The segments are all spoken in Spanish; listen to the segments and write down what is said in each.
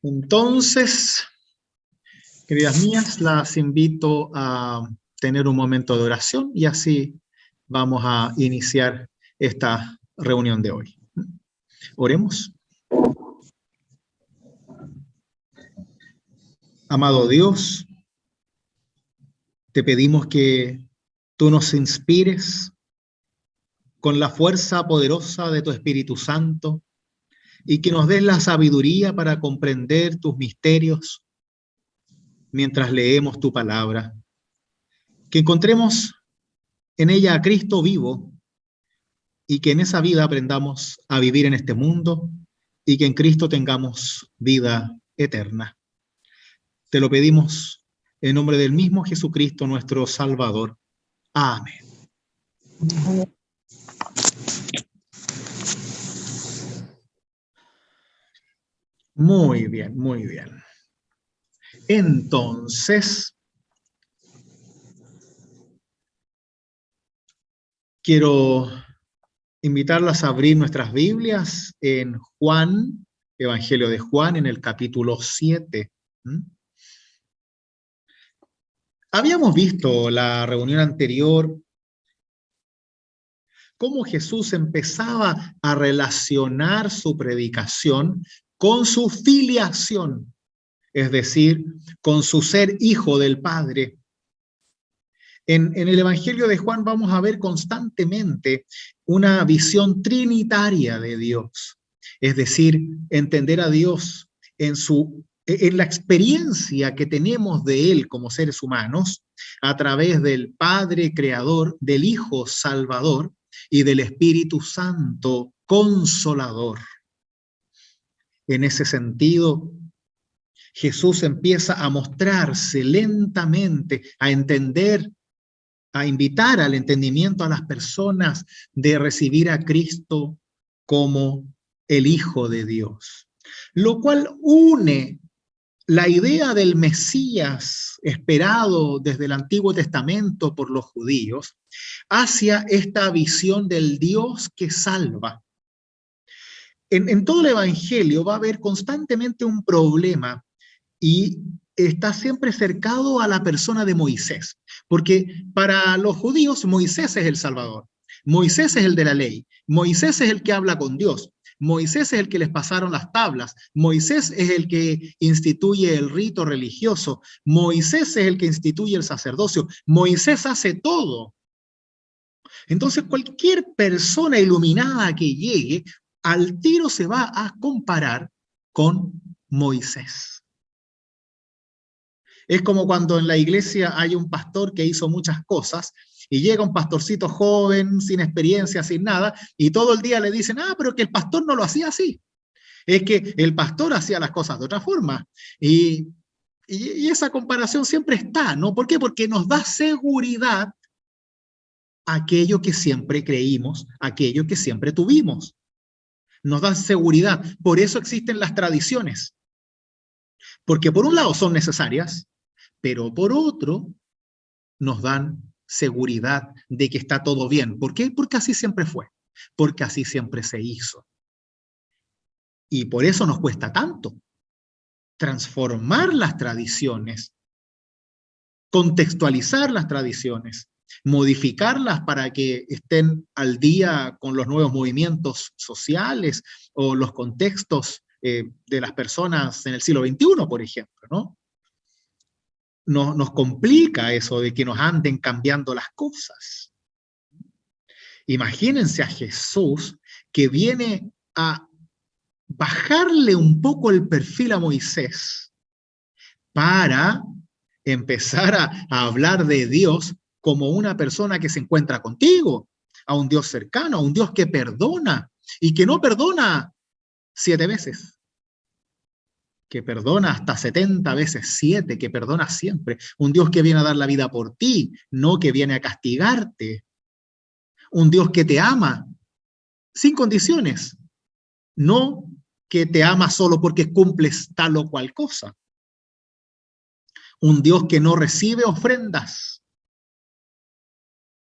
Entonces, queridas mías, las invito a tener un momento de oración y así vamos a iniciar esta reunión de hoy. Oremos. Amado Dios, te pedimos que tú nos inspires con la fuerza poderosa de tu Espíritu Santo y que nos des la sabiduría para comprender tus misterios mientras leemos tu palabra. Que encontremos en ella a Cristo vivo y que en esa vida aprendamos a vivir en este mundo y que en Cristo tengamos vida eterna. Te lo pedimos en nombre del mismo Jesucristo, nuestro Salvador. Amén. Muy bien, muy bien. Entonces, quiero invitarlas a abrir nuestras Biblias en Juan, Evangelio de Juan, en el capítulo 7. Habíamos visto la reunión anterior cómo Jesús empezaba a relacionar su predicación con su filiación, es decir, con su ser hijo del Padre. En el Evangelio de Juan vamos a ver constantemente una visión trinitaria de Dios, es decir, entender a Dios en la experiencia que tenemos de Él como seres humanos, a través del Padre Creador, del Hijo Salvador y del Espíritu Santo Consolador. En ese sentido, Jesús empieza a mostrarse lentamente, a entender, a invitar al entendimiento a las personas de recibir a Cristo como el Hijo de Dios, lo cual une la idea del Mesías esperado desde el Antiguo Testamento por los judíos hacia esta visión del Dios que salva. En todo el Evangelio va a haber constantemente un problema y está siempre cercado a la persona de Moisés, porque para los judíos Moisés es el Salvador, Moisés es el de la ley, Moisés es el que habla con Dios, Moisés es el que les pasaron las tablas, Moisés es el que instituye el rito religioso, Moisés es el que instituye el sacerdocio, Moisés hace todo. Entonces cualquier persona iluminada que llegue, al tiro se va a comparar con Moisés. Es como cuando en la iglesia hay un pastor que hizo muchas cosas y llega un pastorcito joven, sin experiencia, sin nada, y todo el día le dicen, pero que el pastor no lo hacía así. Es que el pastor hacía las cosas de otra forma. Y esa comparación siempre está, ¿no? ¿Por qué? Porque nos da seguridad aquello que siempre creímos, aquello que siempre tuvimos. Nos da seguridad. Por eso existen las tradiciones. Porque por un lado son necesarias, pero por otro nos dan seguridad de que está todo bien. ¿Por qué? Porque así siempre fue, porque así siempre se hizo. Y por eso nos cuesta tanto transformar las tradiciones, contextualizar las tradiciones, modificarlas para que estén al día con los nuevos movimientos sociales o los contextos de las personas en el siglo XXI, por ejemplo, ¿no? Nos complica eso de que nos anden cambiando las cosas. Imagínense a Jesús que viene a bajarle un poco el perfil a Moisés para empezar a hablar de Dios como una persona que se encuentra contigo, a un Dios cercano, a un Dios que perdona y que no perdona 7 veces, que perdona hasta 70 veces 7, que perdona siempre. Un Dios que viene a dar la vida por ti, no que viene a castigarte. Un Dios que te ama sin condiciones, no que te ama solo porque cumples tal o cual cosa. Un Dios que no recibe ofrendas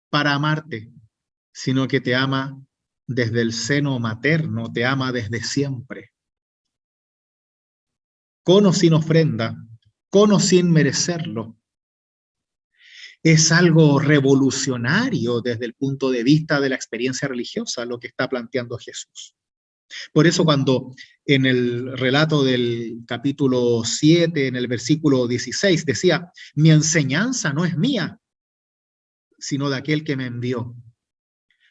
para amarte, sino que te ama desde el seno materno, te ama desde siempre. con o sin ofrenda, con o sin merecerlo. Es algo revolucionario desde el punto de vista de la experiencia religiosa, lo que está planteando Jesús. Por eso cuando en el relato del capítulo 7, en el versículo 16, decía, mi enseñanza no es mía, sino de aquel que me envió.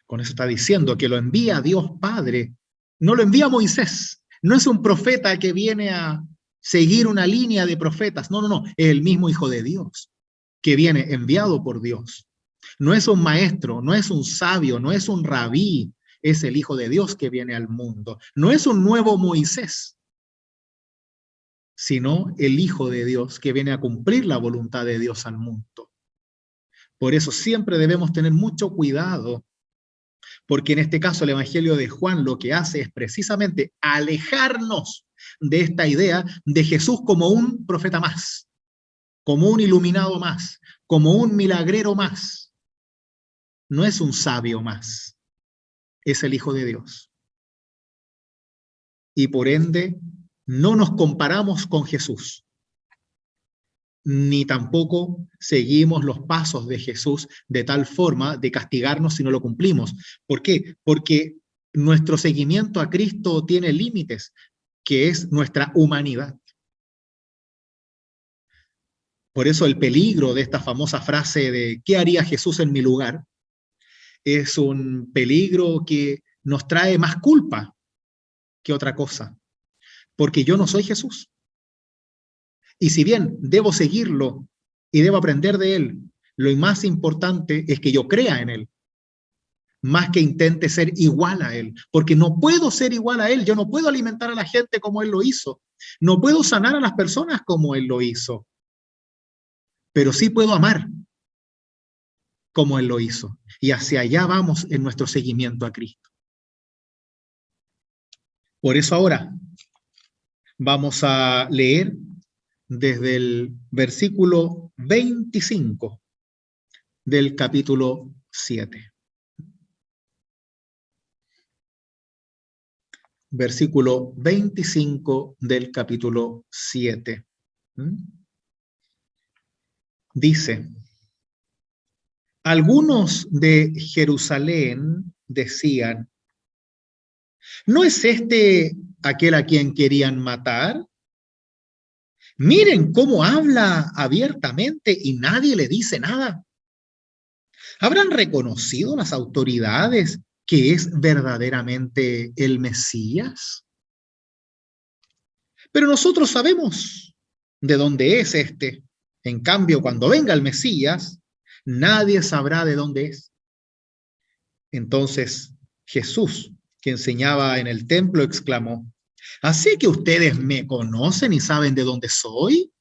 Con eso está diciendo que lo envía Dios Padre, no lo envía Moisés, no es un profeta que viene a seguir una línea de profetas, no, es el mismo Hijo de Dios, que viene enviado por Dios. No es un maestro, no es un sabio, no es un rabí, es el Hijo de Dios que viene al mundo. No es un nuevo Moisés, sino el Hijo de Dios que viene a cumplir la voluntad de Dios al mundo. Por eso siempre debemos tener mucho cuidado, porque en este caso el Evangelio de Juan lo que hace es precisamente alejarnos de esta idea de Jesús como un profeta más, como un iluminado más, como un milagrero más. No es un sabio más, es el Hijo de Dios. Y por ende, no nos comparamos con Jesús, ni tampoco seguimos los pasos de Jesús de tal forma de castigarnos si no lo cumplimos. ¿Por qué? Porque nuestro seguimiento a Cristo tiene límites, que es nuestra humanidad. Por eso el peligro de esta famosa frase de ¿qué haría Jesús en mi lugar? Es un peligro que nos trae más culpa que otra cosa, porque yo no soy Jesús. Y si bien debo seguirlo y debo aprender de él, lo más importante es que yo crea en él, más que intente ser igual a él, porque no puedo ser igual a él, yo no puedo alimentar a la gente como él lo hizo, no puedo sanar a las personas como él lo hizo, pero sí puedo amar como él lo hizo. Y hacia allá vamos en nuestro seguimiento a Cristo. Por eso ahora vamos a leer desde el versículo 25 del capítulo 7. Versículo 25 del capítulo 7. Dice, algunos de Jerusalén decían, ¿no es este aquel a quien querían matar? Miren cómo habla abiertamente y nadie le dice nada. ¿Habrán reconocido las autoridades que es verdaderamente el Mesías? Pero nosotros sabemos de dónde es este. En cambio, cuando venga el Mesías, nadie sabrá de dónde es. Entonces Jesús, que enseñaba en el templo, exclamó, ¿así que ustedes me conocen y saben de dónde soy?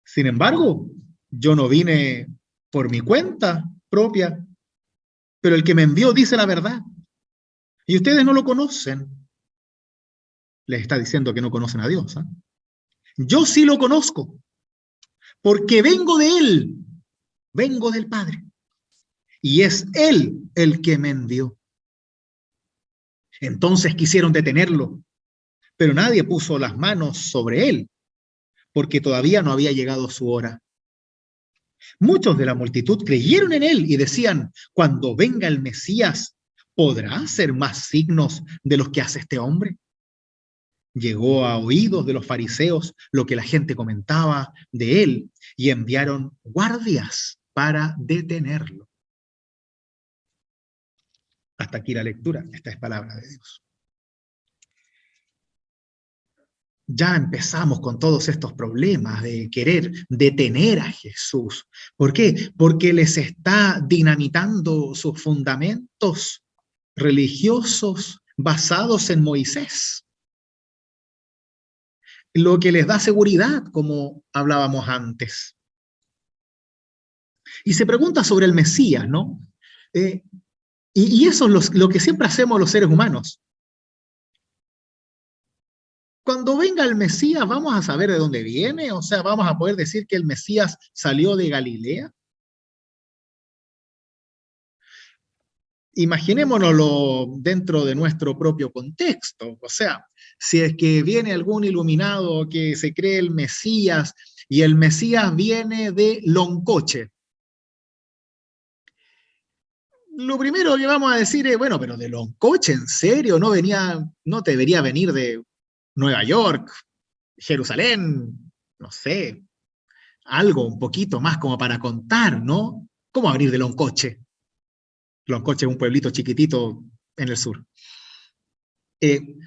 Sin embargo, yo no vine por mi cuenta propia, pero el que me envió dice la verdad. Y ustedes no lo conocen. Les está diciendo que no conocen a Dios. ¿Eh? Yo sí lo conozco, porque vengo de Él, vengo del Padre. Y es Él el que me envió. Entonces quisieron detenerlo, pero nadie puso las manos sobre Él, porque todavía no había llegado su hora. Muchos de la multitud creyeron en Él y decían, cuando venga el Mesías, ¿podrá hacer más signos de los que hace este hombre? Llegó a oídos de los fariseos lo que la gente comentaba de él y enviaron guardias para detenerlo. Hasta aquí la lectura. Esta es palabra de Dios. Ya empezamos con todos estos problemas de querer detener a Jesús. ¿Por qué? Porque les está dinamitando sus fundamentos religiosos basados en Moisés. Lo que les da seguridad, como hablábamos antes. Y se pregunta sobre el Mesías, ¿no? Y eso es lo que siempre hacemos los seres humanos. Cuando venga el Mesías, ¿vamos a saber de dónde viene? O sea, ¿vamos a poder decir que el Mesías salió de Galilea? Imaginémonoslo dentro de nuestro propio contexto. O sea, si es que viene algún iluminado que se cree el Mesías, y el Mesías viene de Loncoche. Lo primero que vamos a decir es, bueno, pero de Loncoche, ¿en serio? No debería venir de Nueva York, Jerusalén, no sé, algo un poquito más como para contar, ¿no? ¿Cómo va a venir de Loncoche? Loncoche es un pueblito chiquitito en el sur. Eh,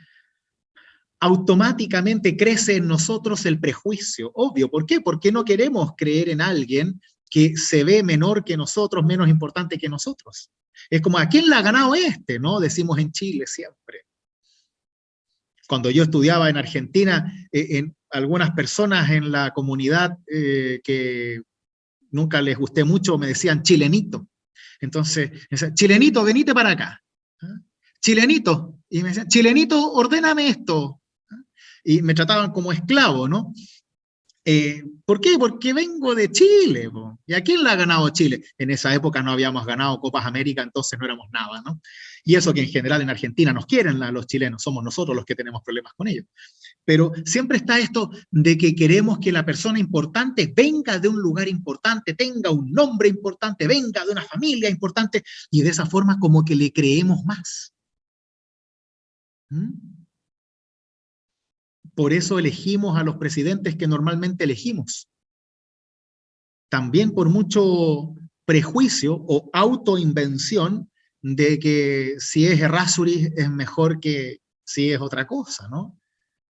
Automáticamente crece en nosotros el prejuicio, obvio. ¿Por qué? Porque no queremos creer en alguien que se ve menor que nosotros, menos importante que nosotros. Es como, ¿a quién le ha ganado este? ¿No? Decimos en Chile siempre. Cuando yo estudiaba en Argentina, en algunas personas en la comunidad que nunca les gusté mucho me decían chilenito. Entonces, chilenito, venite para acá. ¿Ah? Chilenito. Y me decían, chilenito, ordéname esto. ¿Ah? Y me trataban como esclavo, ¿no? ¿Por qué? Porque vengo de Chile, po. ¿Y a quién le ha ganado Chile? En esa época no habíamos ganado Copas América, entonces no éramos nada, ¿no? Y eso que en general en Argentina nos quieren los chilenos, somos nosotros los que tenemos problemas con ellos. Pero siempre está esto de que queremos que la persona importante venga de un lugar importante, tenga un nombre importante, venga de una familia importante, y de esa forma como que le creemos más. ¿Mm? Por eso elegimos a los presidentes que normalmente elegimos. También por mucho prejuicio o autoinvención de que si es Errázuriz es mejor que si es otra cosa, ¿no?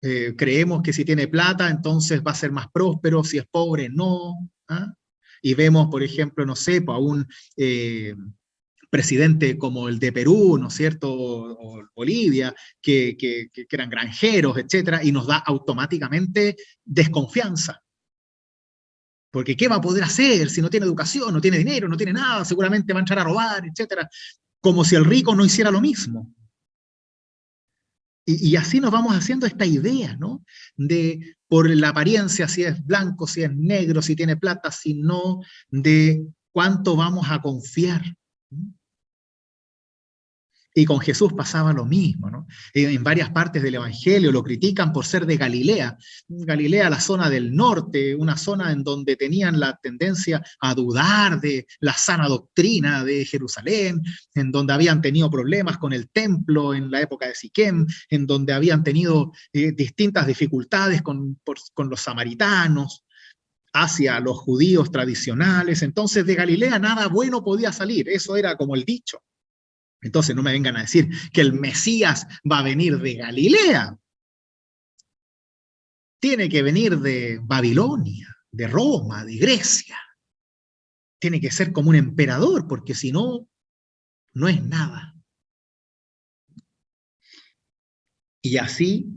Creemos que si tiene plata, entonces va a ser más próspero, si es pobre, no. ¿Ah? Y vemos, por ejemplo, no sé, a un presidente como el de Perú, ¿no es cierto?, o Bolivia, que eran granjeros, etcétera, y nos da automáticamente desconfianza. Porque ¿qué va a poder hacer si no tiene educación, no tiene dinero, no tiene nada? Seguramente va a entrar a robar, etcétera. Como si el rico no hiciera lo mismo. Y así nos vamos haciendo esta idea, ¿no? De por la apariencia, si es blanco, si es negro, si tiene plata, si no, de cuánto vamos a confiar. Y con Jesús pasaba lo mismo, ¿no? En varias partes del Evangelio lo critican por ser de Galilea. Galilea, la zona del norte, una zona en donde tenían la tendencia a dudar de la sana doctrina de Jerusalén, en donde habían tenido problemas con el templo en la época de Siquem, en donde habían tenido distintas dificultades con los samaritanos hacia los judíos tradicionales. Entonces de Galilea nada bueno podía salir, eso era como el dicho. Entonces no me vengan a decir que el Mesías va a venir de Galilea. Tiene que venir de Babilonia, de Roma, de Grecia. Tiene que ser como un emperador, porque si no, no es nada. Y así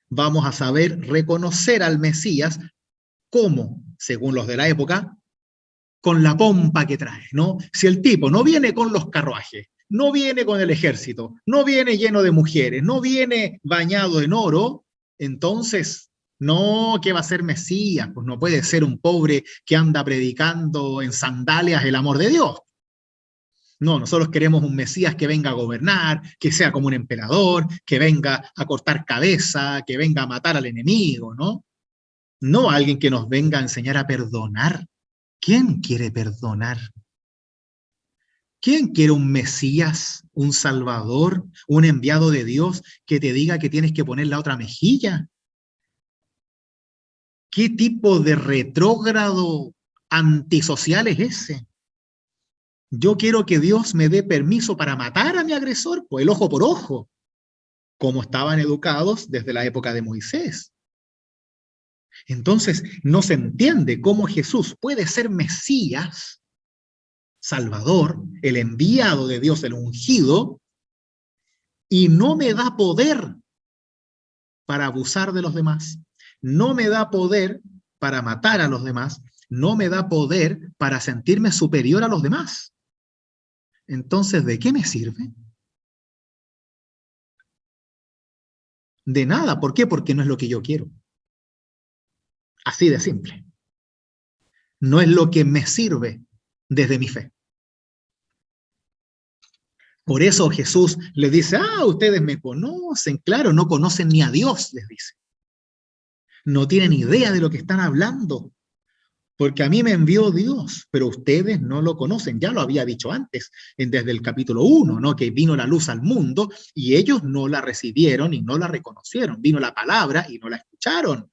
vamos a saber reconocer al Mesías como, según los de la época, con la pompa que trae, ¿no? Si el tipo no viene con los carruajes, no viene con el ejército, no viene lleno de mujeres, no viene bañado en oro, entonces, no, ¿qué va a ser Mesías? Pues no puede ser un pobre que anda predicando en sandalias el amor de Dios. No, nosotros queremos un Mesías que venga a gobernar, que sea como un emperador, que venga a cortar cabeza, que venga a matar al enemigo, ¿no? No alguien que nos venga a enseñar a perdonar. ¿Quién quiere perdonar? ¿Quién quiere un Mesías, un Salvador, un enviado de Dios que te diga que tienes que poner la otra mejilla? ¿Qué tipo de retrógrado antisocial es ese? Yo quiero que Dios me dé permiso para matar a mi agresor, pues el ojo por ojo, como estaban educados desde la época de Moisés. Entonces, no se entiende cómo Jesús puede ser Mesías, Salvador, el enviado de Dios, el ungido, y no me da poder para abusar de los demás, no me da poder para matar a los demás, no me da poder para sentirme superior a los demás. Entonces, ¿de qué me sirve? De nada. ¿Por qué? Porque no es lo que yo quiero. Así de simple. No es lo que me sirve desde mi fe. Por eso Jesús les dice, ustedes me conocen, claro, no conocen ni a Dios, les dice. No tienen idea de lo que están hablando, porque a mí me envió Dios, pero ustedes no lo conocen. Ya lo había dicho antes, desde el capítulo 1, ¿no? Que vino la luz al mundo y ellos no la recibieron y no la reconocieron. Vino la palabra y no la escucharon.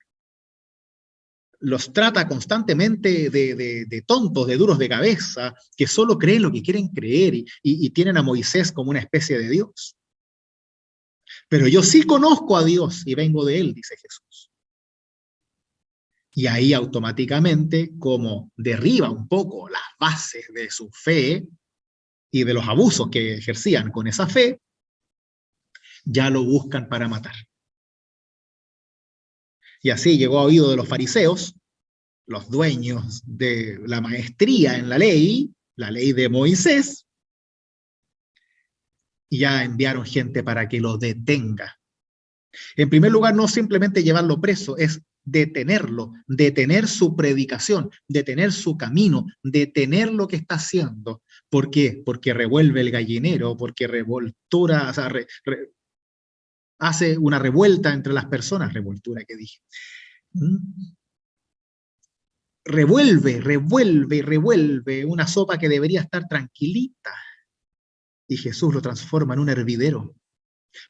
Los trata constantemente de tontos, de duros de cabeza, que solo creen lo que quieren creer y tienen a Moisés como una especie de Dios. Pero yo sí conozco a Dios y vengo de él, dice Jesús. Y ahí automáticamente, como derriba un poco las bases de su fe y de los abusos que ejercían con esa fe, ya lo buscan para matar. Y así llegó a oído de los fariseos, los dueños de la maestría en la ley de Moisés, y ya enviaron gente para que lo detenga. En primer lugar, no simplemente llevarlo preso, es detenerlo, detener su predicación, detener su camino, detener lo que está haciendo. ¿Por qué? Porque revuelve el gallinero, porque revoltura, o sea, hace una revuelta entre las personas, revoltura que dije. Revuelve una sopa que debería estar tranquilita. Y Jesús lo transforma en un hervidero.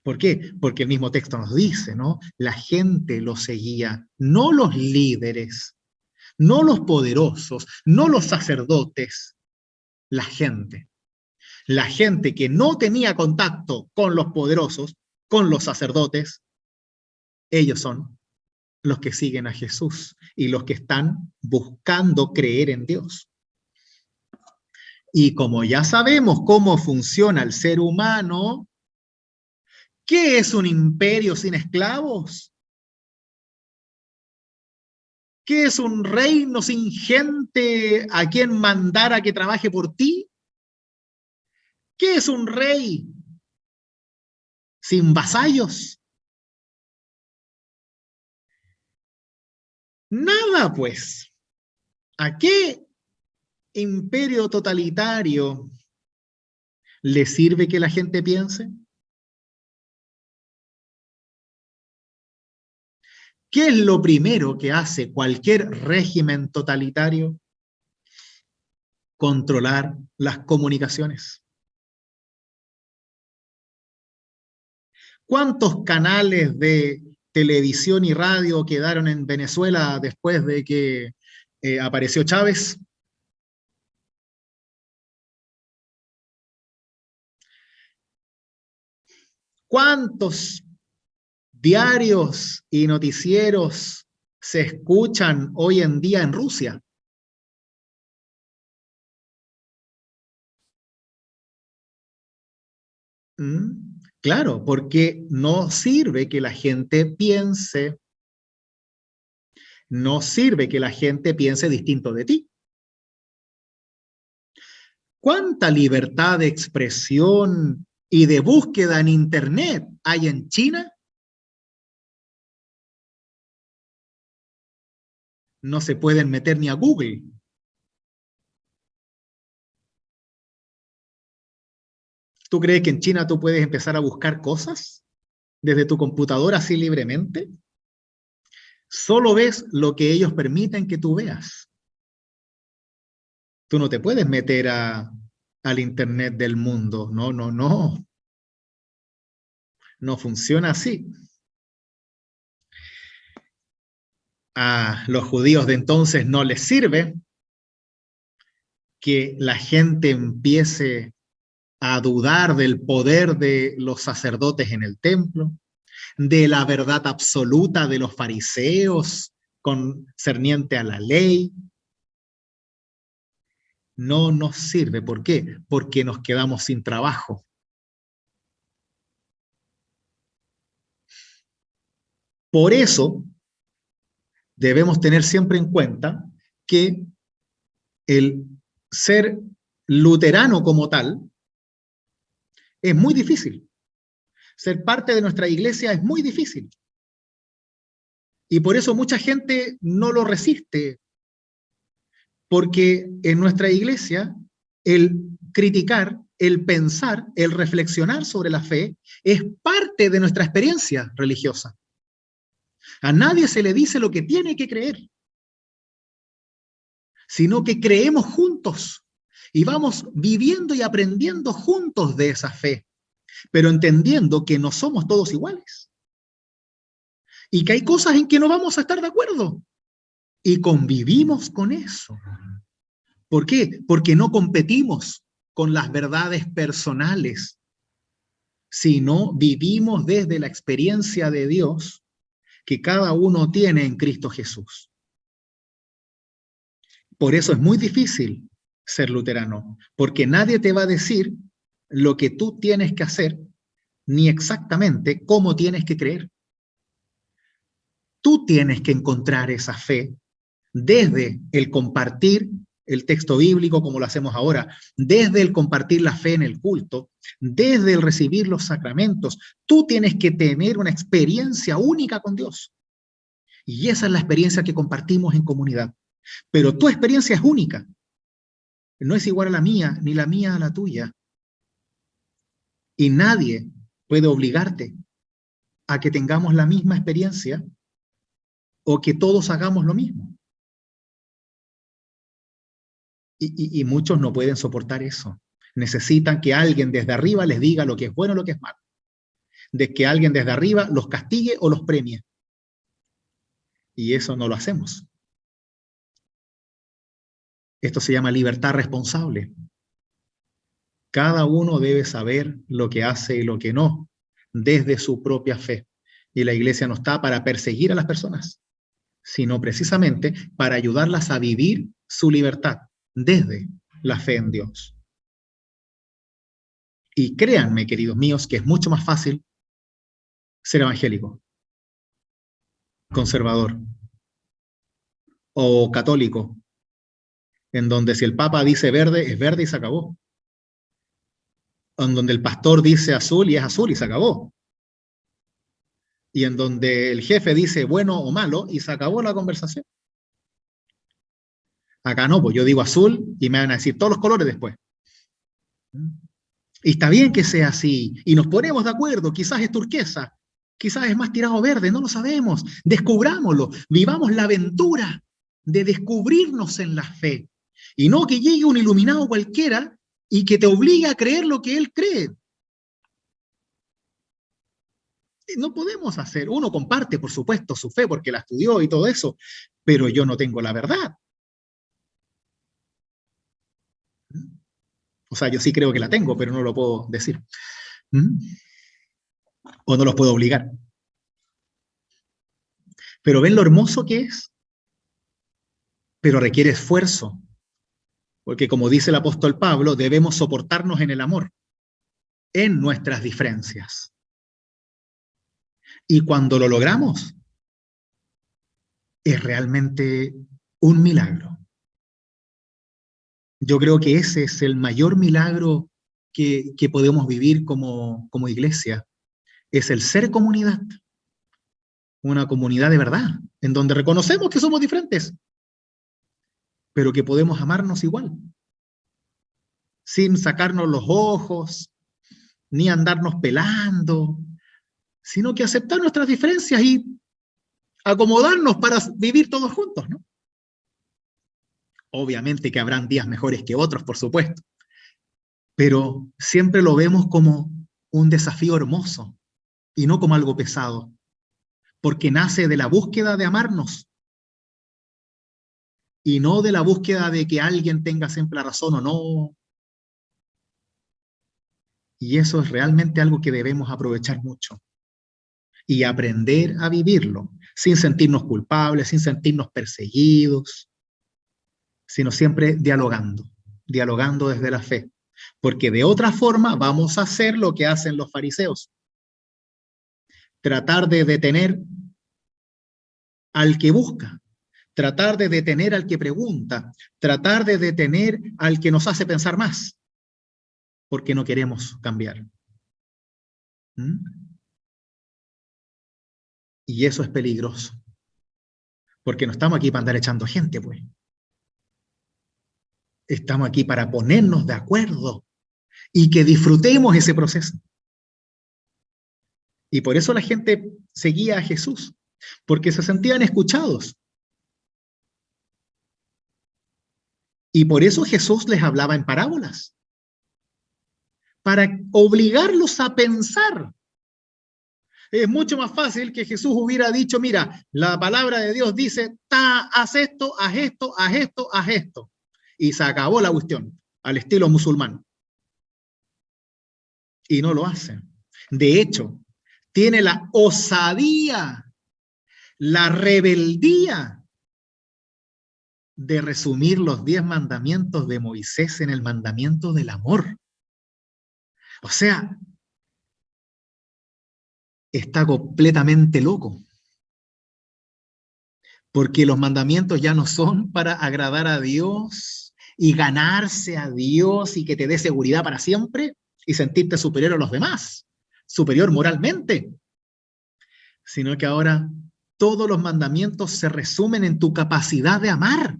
¿Por qué? Porque el mismo texto nos dice, ¿no? La gente lo seguía, no los líderes, no los poderosos, no los sacerdotes, la gente. La gente que no tenía contacto con los poderosos, con los sacerdotes, ellos son los que siguen a Jesús y los que están buscando creer en Dios. Y como ya sabemos cómo funciona el ser humano, ¿qué es un imperio sin esclavos? ¿Qué es un reino sin gente a quien mandar a que trabaje por ti? ¿Qué es un rey sin vasallos? Nada, pues. ¿A qué imperio totalitario le sirve que la gente piense? ¿Qué es lo primero que hace cualquier régimen totalitario? Controlar las comunicaciones. ¿Cuántos canales de televisión y radio quedaron en Venezuela después de que apareció Chávez? ¿Cuántos diarios y noticieros se escuchan hoy en día en Rusia? Claro, porque no sirve que la gente piense, no sirve que la gente piense distinto de ti. ¿Cuánta libertad de expresión y de búsqueda en Internet hay en China? No se pueden meter ni a Google. ¿Tú crees que en China tú puedes empezar a buscar cosas desde tu computadora así libremente? Solo ves lo que ellos permiten que tú veas. Tú no te puedes meter al Internet del mundo. No, no, no. No funciona así. A los judíos de entonces no les sirve que la gente empiece a dudar del poder de los sacerdotes en el templo, de la verdad absoluta de los fariseos concerniente a la ley. No nos sirve. ¿Por qué? Porque nos quedamos sin trabajo. Por eso debemos tener siempre en cuenta que el ser luterano como tal es muy difícil. Ser parte de nuestra iglesia es muy difícil. Y por eso mucha gente no lo resiste, porque en nuestra iglesia el criticar el pensar, el reflexionar sobre la fe, es parte de nuestra experiencia religiosa. A nadie se le dice lo que tiene que creer, sino que creemos juntos y vamos viviendo y aprendiendo juntos de esa fe, pero entendiendo que no somos todos iguales y que hay cosas en que no vamos a estar de acuerdo y convivimos con eso. ¿Por qué? Porque no competimos con las verdades personales, sino vivimos desde la experiencia de Dios que cada uno tiene en Cristo Jesús. Por eso es muy difícil ser luterano, porque nadie te va a decir lo que tú tienes que hacer, ni exactamente cómo tienes que creer. Tú tienes que encontrar esa fe desde el compartir el texto bíblico como lo hacemos ahora, desde el compartir la fe en el culto, desde el recibir los sacramentos. Tú tienes que tener una experiencia única con Dios. Y esa es la experiencia que compartimos en comunidad. Pero tu experiencia es única. No es igual a la mía, ni la mía a la tuya. Y nadie puede obligarte a que tengamos la misma experiencia o que todos hagamos lo mismo. Y muchos no pueden soportar eso. Necesitan que alguien desde arriba les diga lo que es bueno y lo que es malo. De que alguien desde arriba los castigue o los premie. Y eso no lo hacemos. Esto se llama libertad responsable. Cada uno debe saber lo que hace y lo que no, desde su propia fe. Y la iglesia no está para perseguir a las personas, sino precisamente para ayudarlas a vivir su libertad desde la fe en Dios. Y créanme, queridos míos, que es mucho más fácil ser evangélico, conservador o católico, en donde si el Papa dice verde, es verde y se acabó. En donde el pastor dice azul y es azul y se acabó. Y en donde el jefe dice bueno o malo y se acabó la conversación. Acá no, pues yo digo azul y me van a decir todos los colores después. Y está bien que sea así, y nos ponemos de acuerdo, quizás es turquesa, quizás es más tirado verde, no lo sabemos, descubrámoslo, vivamos la aventura de descubrirnos en la fe, y no que llegue un iluminado cualquiera y que te obligue a creer lo que él cree. No podemos hacer, uno comparte, por supuesto, su fe porque la estudió y todo eso, pero yo no tengo la verdad. O sea, yo sí creo que la tengo, pero no lo puedo decir. O no los puedo obligar. Pero ven lo hermoso que es, pero requiere esfuerzo, porque como dice el apóstol Pablo, debemos soportarnos en el amor, en nuestras diferencias. Y cuando lo logramos, es realmente un milagro. Yo creo que ese es el mayor milagro que podemos vivir como iglesia, es el ser comunidad, una comunidad de verdad, en donde reconocemos que somos diferentes, pero que podemos amarnos igual, sin sacarnos los ojos, ni andarnos pelando, sino que aceptar nuestras diferencias y acomodarnos para vivir todos juntos, ¿no? Obviamente que habrán días mejores que otros, por supuesto, pero siempre lo vemos como un desafío hermoso y no como algo pesado, porque nace de la búsqueda de amarnos y no de la búsqueda de que alguien tenga siempre la razón o no. Y eso es realmente algo que debemos aprovechar mucho y aprender a vivirlo, sin sentirnos culpables, sin sentirnos perseguidos, sino siempre dialogando desde la fe. Porque de otra forma vamos a hacer lo que hacen los fariseos. Tratar de detener al que busca, tratar de detener al que pregunta, tratar de detener al que nos hace pensar más, porque no queremos cambiar. Y eso es peligroso, porque no estamos aquí para andar echando gente, pues. Estamos aquí para ponernos de acuerdo y que disfrutemos ese proceso. Y por eso la gente seguía a Jesús, porque se sentían escuchados. Y por eso Jesús les hablaba en parábolas, para obligarlos a pensar. Es mucho más fácil que Jesús hubiera dicho, mira, la palabra de Dios dice, haz esto, haz esto, haz esto, haz esto. Y se acabó la cuestión, al estilo musulmán. Y no lo hacen. De hecho, tiene la osadía, la rebeldía de resumir los 10 mandamientos de Moisés en el mandamiento del amor. O sea, está completamente loco. Porque los mandamientos ya no son para agradar a Dios y ganarse a Dios y que te dé seguridad para siempre y sentirte superior a los demás, superior moralmente, sino que ahora todos los mandamientos se resumen en tu capacidad de amar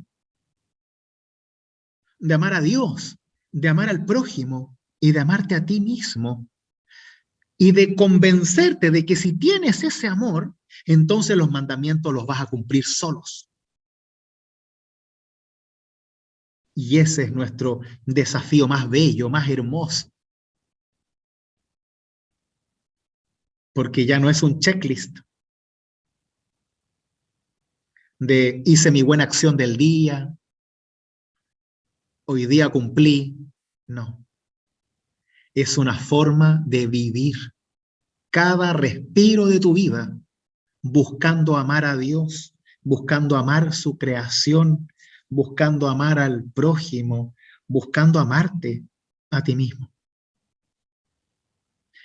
a Dios, de amar al prójimo y de amarte a ti mismo y de convencerte de que si tienes ese amor, entonces los mandamientos los vas a cumplir solos. Y ese es nuestro desafío más bello, más hermoso. Porque ya no es un checklist de hice mi buena acción del día, hoy día cumplí. No, es una forma de vivir cada respiro de tu vida buscando amar a Dios, buscando amar su creación, buscando amar al prójimo, buscando amarte a ti mismo.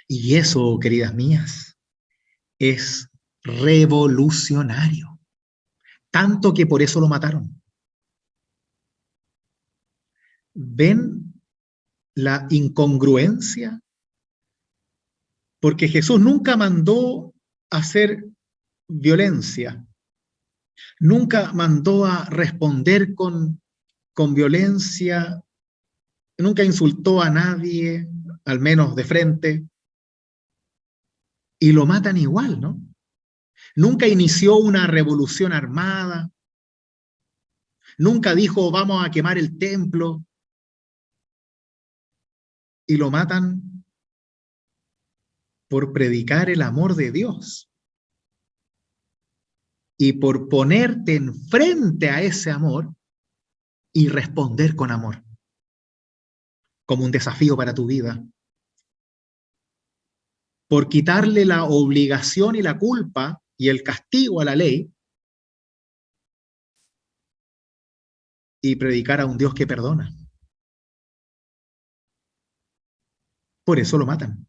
Y eso, queridas mías, es revolucionario. Tanto que por eso lo mataron. ¿Ven la incongruencia? Porque Jesús nunca mandó hacer violencia, nunca mandó a responder con violencia, nunca insultó a nadie, al menos de frente, y lo matan igual, ¿no? Nunca inició una revolución armada, nunca dijo vamos a quemar el templo, y lo matan por predicar el amor de Dios y por ponerte enfrente a ese amor y responder con amor, como un desafío para tu vida, por quitarle la obligación y la culpa y el castigo a la ley y predicar a un Dios que perdona. Por eso lo matan.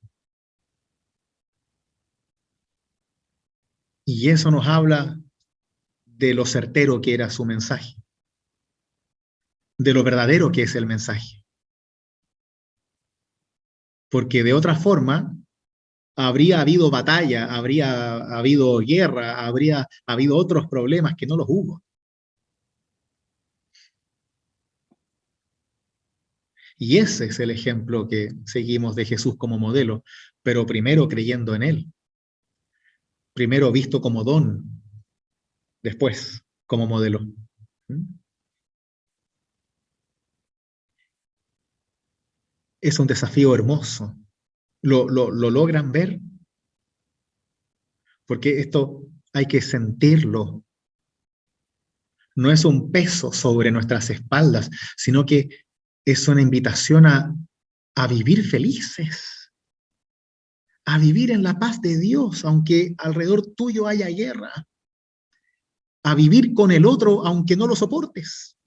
Y eso nos habla de lo certero que era su mensaje, de lo verdadero que es el mensaje. Porque de otra forma, habría habido batalla, habría habido guerra, habría habido otros problemas que no los hubo. Y ese es el ejemplo que seguimos de Jesús como modelo, pero primero creyendo en Él, primero visto como don, después como modelo. Es un desafío hermoso. ¿Lo logran ver? Porque esto hay que sentirlo. No es un peso sobre nuestras espaldas, sino que es una invitación a vivir felices, a vivir en la paz de Dios, aunque alrededor tuyo haya guerra, a vivir con el otro aunque no lo soportes,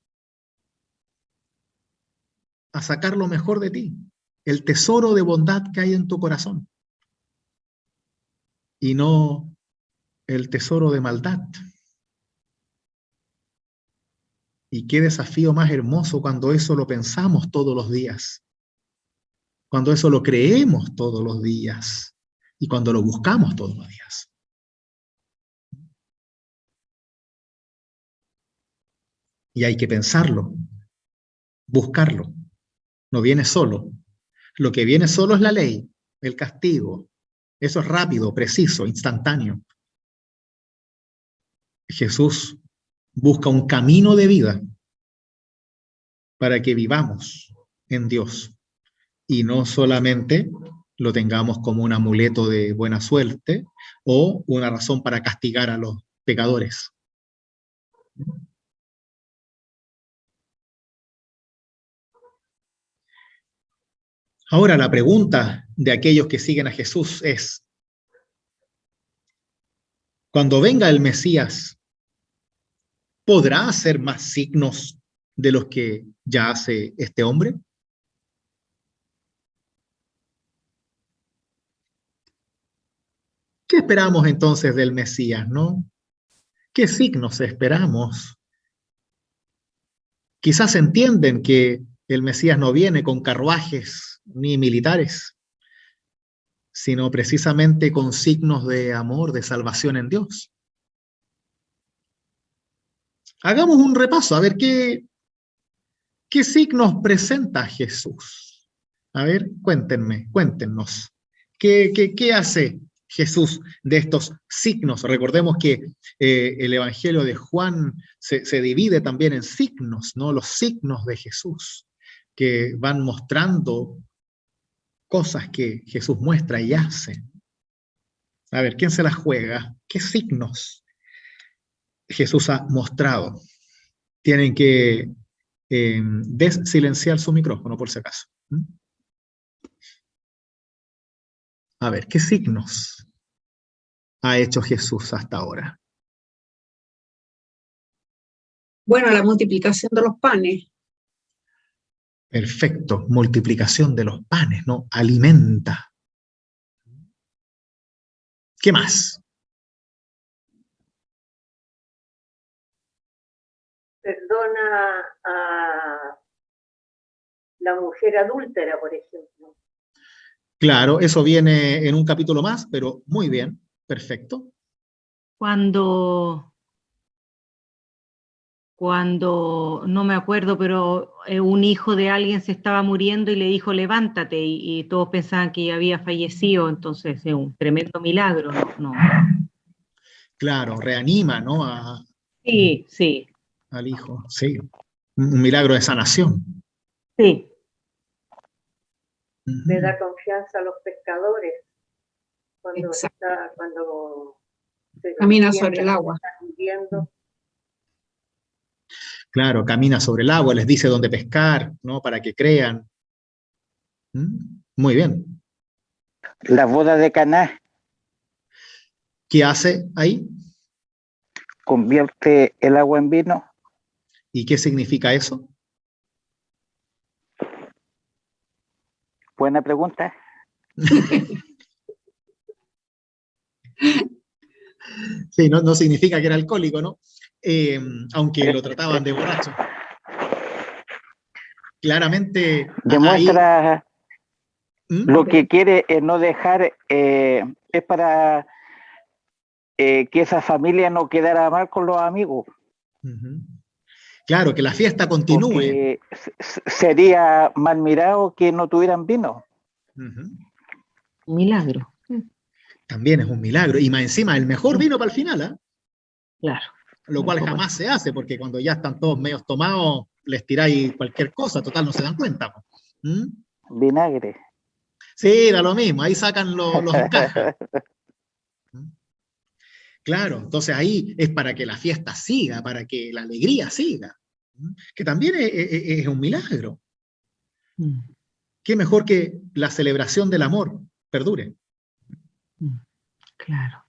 a sacar lo mejor de ti, el tesoro de bondad que hay en tu corazón y no el tesoro de maldad. Y qué desafío más hermoso cuando eso lo pensamos todos los días, cuando eso lo creemos todos los días y cuando lo buscamos todos los días. Y hay que pensarlo, buscarlo. No viene solo, Lo que viene solo es la ley, el castigo. Eso es rápido, preciso, instantáneo. Jesús busca un camino de vida para que vivamos en Dios y no solamente lo tengamos como un amuleto de buena suerte o una razón para castigar a los pecadores. Ahora la pregunta de aquellos que siguen a Jesús es, cuando venga el Mesías, ¿podrá hacer más signos de los que ya hace este hombre? ¿Qué esperamos entonces del Mesías, no? ¿Qué signos esperamos? Quizás entienden que el Mesías no viene con carruajes ni militares, sino precisamente con signos de amor, de salvación en Dios. Hagamos un repaso, a ver qué signos presenta Jesús. A ver, cuéntenos. ¿Qué hace Jesús de estos signos? Recordemos que el Evangelio de Juan se divide también en signos, ¿no? Los signos de Jesús, que van mostrando cosas que Jesús muestra y hace. A ver, ¿quién se las juega? ¿Qué signos Jesús ha mostrado? Tienen que desilenciar su micrófono, por si acaso. A ver, ¿qué signos ha hecho Jesús hasta ahora? Bueno, la multiplicación de los panes. Perfecto, multiplicación de los panes, ¿no? Alimenta. ¿Qué más? Perdona a la mujer adúltera, por ejemplo. Claro, eso viene en un capítulo más, pero muy bien, perfecto. Cuando no me acuerdo, pero un hijo de alguien se estaba muriendo y le dijo levántate, y todos pensaban que había fallecido, entonces es un tremendo milagro, ¿no? Claro, reanima, ¿no? Sí, sí. Al hijo, sí. Un milagro de sanación. Sí. Le da confianza a los pescadores cuando Exacto. cuando Camina sobre el agua. están hundiendo. Claro, camina sobre el agua, les dice dónde pescar, ¿no? Para que crean. Muy bien. La boda de Caná ¿Qué hace ahí? convierte el agua en vino. ¿Y qué significa eso? Buena pregunta. Sí, no significa que era alcohólico, ¿no? Aunque lo trataban de borracho. Claramente Demuestra lo ahí, que quiere es no dejar, es para que esa familia no quedara mal con los amigos. claro, que la fiesta continúe. Porque sería mal mirado que no tuvieran vino. Milagro. También es un milagro. Y más encima, el mejor vino para el final, ¿eh? Claro. Lo cual jamás se hace, porque cuando ya están todos medios tomados, les tiráis cualquier cosa, total, no se dan cuenta. Vinagre. Sí, da lo mismo, ahí sacan los encajes. Claro, entonces ahí es para que la fiesta siga, para que la alegría siga, que también es un milagro. Qué mejor que la celebración del amor perdure. Claro.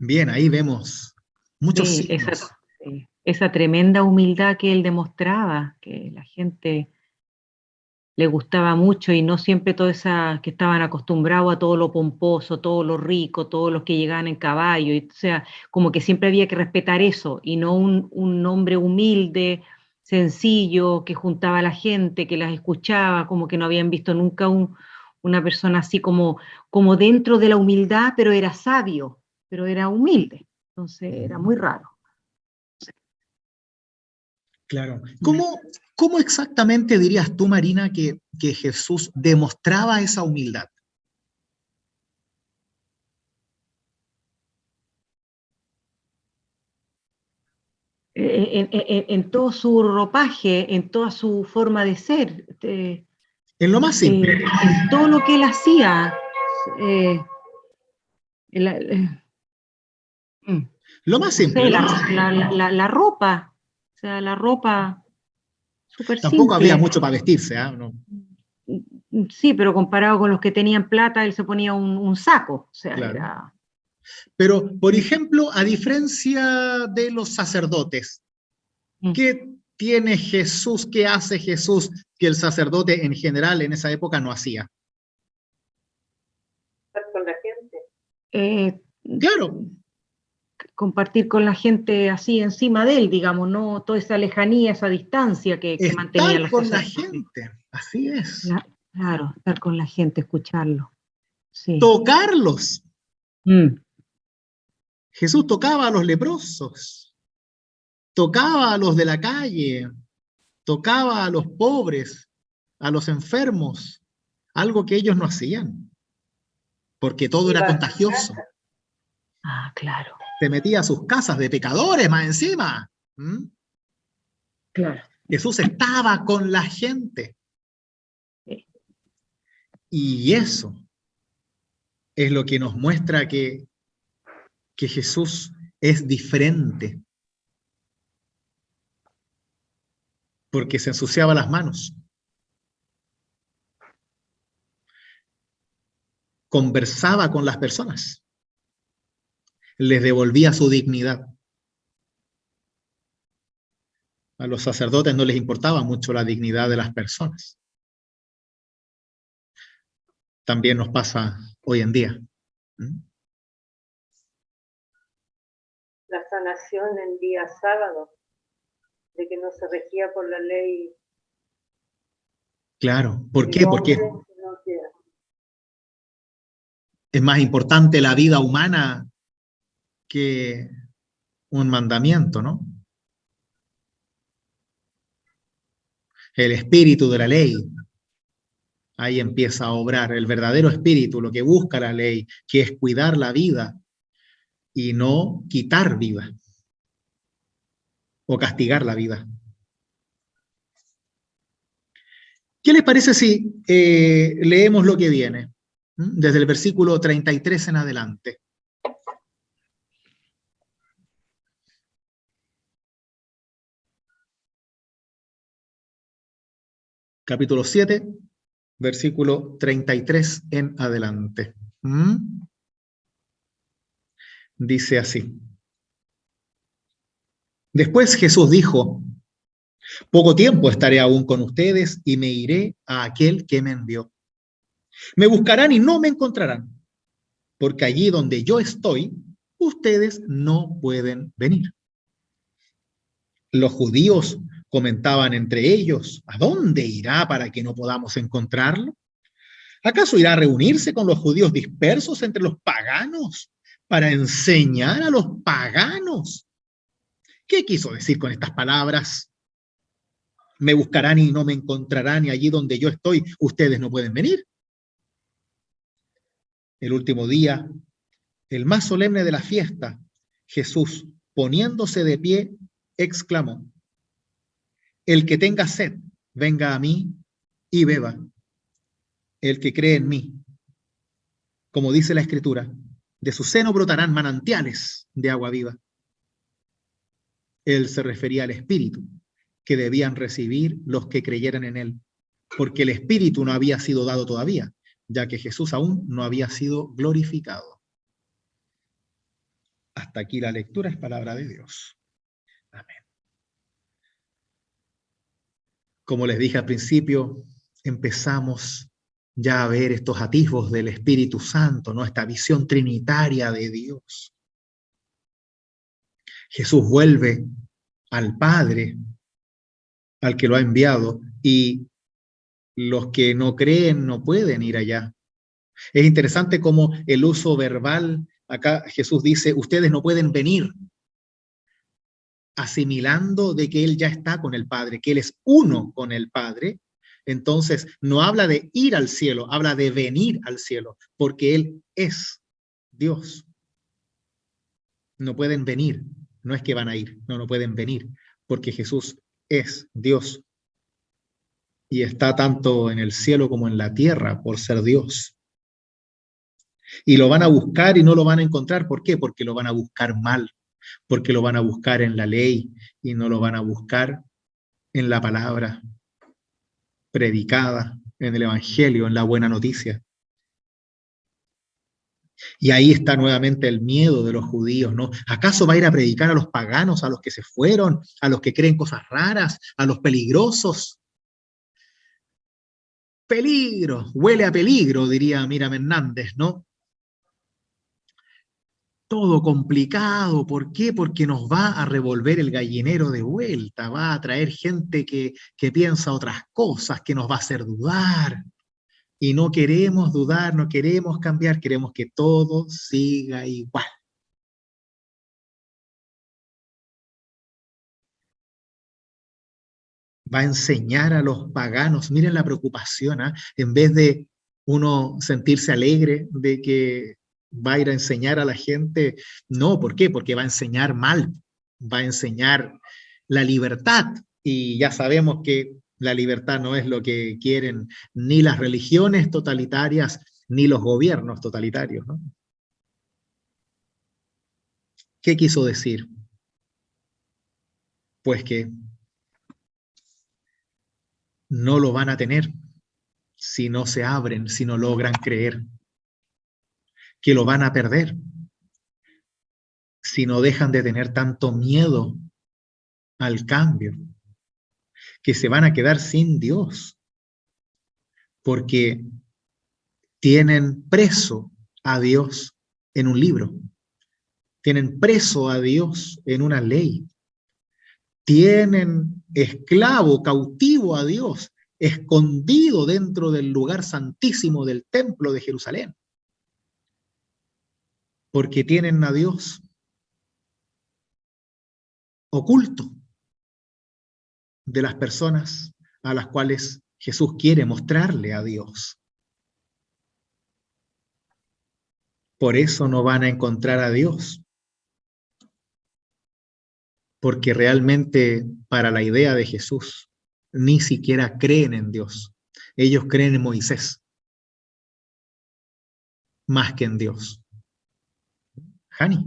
Bien, ahí vemos muchos signos. Esa tremenda humildad que él demostraba, que la gente le gustaba mucho y no siempre todas esas que estaban acostumbrados a todo lo pomposo, todo lo rico, todos los que llegaban en caballo, o sea, como que siempre había que respetar eso y no un hombre humilde, sencillo, que juntaba a la gente, que las escuchaba, como que no habían visto nunca una persona así como dentro de la humildad, pero era sabio, pero era humilde, entonces era muy raro. Claro. ¿Cómo exactamente dirías tú, Marina, que Jesús demostraba esa humildad? En todo su ropaje, en toda su forma de ser, En lo más simple. en todo lo que él hacía. La, Lo más no simple. sé, Lo más simple. la ropa, o sea, la ropa súper Tampoco había simple. mucho para vestirse, ¿ah? No. Sí, pero comparado con los que tenían plata, él se ponía un saco, o sea, Claro. era... Pero, por ejemplo, a diferencia de los sacerdotes, ¿qué tiene Jesús, qué hace Jesús que el sacerdote en general en esa época no hacía? Estar con la gente. Claro, Compartir con la gente así encima de él, digamos, no toda esa lejanía, esa distancia que mantenían estar los con la sacerdotes. gente, así es. Claro, estar con la gente, escucharlo. Sí. Tocarlos. Mm, Jesús tocaba a los leprosos, tocaba a los de la calle, tocaba a los pobres, a los enfermos, algo que ellos no hacían, porque todo era Iba a su contagioso. casa. claro, Se metía a sus casas de pecadores más encima. claro. Jesús estaba con la gente. Sí. Y eso es lo que nos muestra que Jesús es diferente, porque se ensuciaba las manos, conversaba con las personas, les devolvía su dignidad. A los sacerdotes no les importaba mucho la dignidad de las personas. También nos pasa hoy en día. La sanación en día sábado, de que no se regía por la ley. Claro, ¿por qué? Porque Sino que es más importante la vida humana que un mandamiento, ¿no? El espíritu de la ley, ahí empieza a obrar el verdadero espíritu, lo que busca la ley, que es cuidar la vida y no quitar vida o castigar la vida. ¿Qué les parece si leemos lo que viene? Desde el versículo 33 en adelante. Capítulo 7, versículo 33 en adelante. Dice así. Después Jesús dijo: poco tiempo estaré aún con ustedes y me iré a aquel que me envió. Me buscarán y no me encontrarán, porque allí donde yo estoy, ustedes no pueden venir. Los judíos comentaban entre ellos: ¿a dónde irá para que no podamos encontrarlo? ¿Acaso irá a reunirse con los judíos dispersos entre los paganos para enseñar a los paganos? ¿Qué quiso decir con estas palabras? Me buscarán y no me encontrarán, y allí donde yo estoy, ustedes no pueden venir. El último día, el más solemne de la fiesta, Jesús, poniéndose de pie, exclamó: el que tenga sed, venga a mí y beba. El que cree en mí, como dice la Escritura, de su seno brotarán manantiales de agua viva. Él se refería al Espíritu que debían recibir los que creyeran en él, porque el Espíritu no había sido dado todavía, ya que Jesús aún no había sido glorificado. Hasta aquí la lectura, es palabra de Dios. Amén. Como les dije al principio, empezamos ya a ver estos atisbos del Espíritu Santo, ¿no? Esta visión trinitaria de Dios. Jesús vuelve al Padre, al que lo ha enviado, y los que no creen no pueden ir allá. Es interesante cómo el uso verbal, acá Jesús dice: ustedes no pueden venir. asimilando de que Él ya está con el Padre, que Él es uno con el Padre, entonces no habla de ir al cielo, habla de venir al cielo, porque Él es Dios. No pueden venir, no es que van a ir, no pueden venir, porque Jesús es Dios y está tanto en el cielo como en la tierra por ser Dios. Y lo van a buscar y no lo van a encontrar. ¿Por qué? Porque lo van a buscar mal, porque lo van a buscar en la ley y no lo van a buscar en la palabra predicada, en el Evangelio, en la buena noticia. Y ahí está nuevamente el miedo de los judíos, ¿no? ¿Acaso va a ir a predicar a los paganos, a los que se fueron, a los que creen cosas raras, a los peligrosos? Peligro, huele a peligro, diría Miriam Hernández, ¿no? Todo complicado, ¿por qué? Porque nos va a revolver el gallinero de vuelta, va a traer gente que piensa otras cosas, que nos va a hacer dudar. Y no queremos dudar, no queremos cambiar, queremos que todo siga igual. Va a enseñar a los paganos, miren la preocupación, ¿eh? En vez de uno sentirse alegre de que va a ir a enseñar a la gente, no, ¿por qué? Porque va a enseñar mal, va a enseñar la libertad, y ya sabemos que la libertad no es lo que quieren ni las religiones totalitarias, ni los gobiernos totalitarios, ¿no? ¿Qué quiso decir? Pues que no lo van a tener si no se abren, si no logran creer, que lo van a perder si no dejan de tener tanto miedo al cambio, que se van a quedar sin Dios, porque tienen preso a Dios en un libro, tienen preso a Dios en una ley, tienen esclavo, cautivo a Dios, escondido dentro del lugar santísimo del templo de Jerusalén, porque tienen a Dios oculto de las personas a las cuales Jesús quiere mostrarle a Dios. Por eso no van a encontrar a Dios, porque realmente para la idea de Jesús ni siquiera creen en Dios. Ellos creen en Moisés más que en Dios. Jani.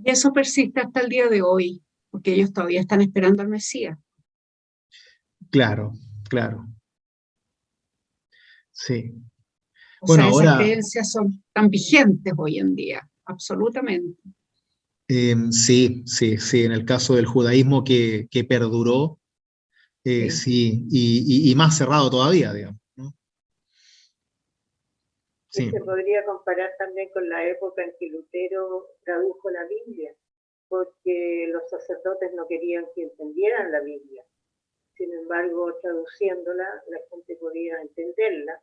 Y eso persiste hasta el día de hoy, porque ellos todavía están esperando al Mesías. Claro, claro. Sí. O Bueno, sea, ahora, esas creencias son tan vigentes hoy en día, absolutamente. sí, en el caso del judaísmo que perduró, Sí. sí, y más cerrado todavía, digamos, ¿no? Y Sí. se podría comparar también con la época en que Lutero tradujo la Biblia, porque los sacerdotes no querían que entendieran la Biblia. Sin embargo, traduciéndola, la gente podía entenderla